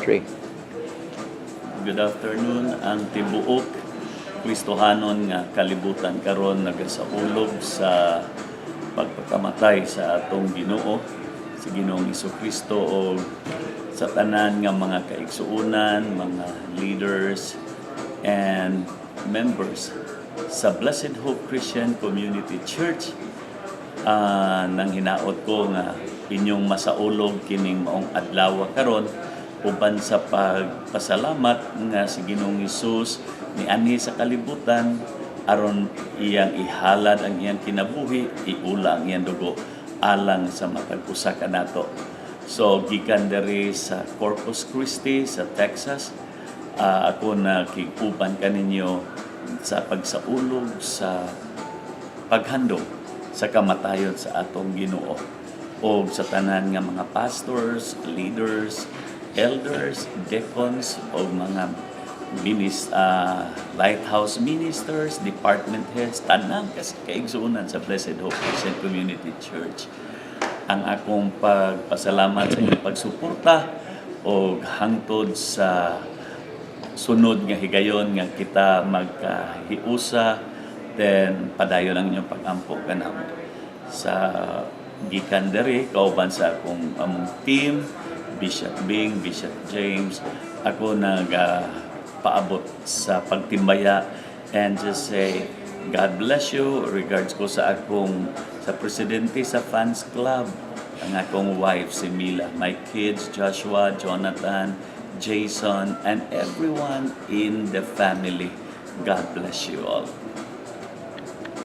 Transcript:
3. Good afternoon. Ang tibuok Kristohanon nga kalibutan karon nagasaulog sa pagpakamatay sa atong Ginoo, si Ginoong Jesucristo, o sa tanan nga mga kaigsuunan, mga leaders and members sa Blessed Hope Christian Community Church. Nang hinaot ko nga inyong masaulog kining maong adlaw karon uban sa pagpasalamat nga si Ginoong Hesus nianhi sa kalibutan aron iyang ihalad ang iyang kinabuhi, iula ang iyang dugo alang sa matag usa kanato. So gikan diri sa Corpus Christi sa Texas, ako nakiguban kaninyo sa pagsaulog sa paghandog sa kamatayon sa atong Ginoo o sa tanan nga mga pastors, leaders, elders, deacons o mga lighthouse ministers, department heads, tanan kaigsuunan sa Blessed Hope Christian Community Church. Ang akong pagpasalamat sa inyong pagsuporta o hangtod sa sunod nga higayon nga kita magkahiusa, then padayon ang inyong pag-ampo kanamo. Sa gikan diri kauban sa akong among team, Bishop Bing, Bishop James, ako paabot sa pagtimbaya and just say God bless you. Regards ko sa presidente sa fans club, ang akong wife si Mila, my kids Joshua, Jonathan, Jason, and everyone in the family. God bless you all.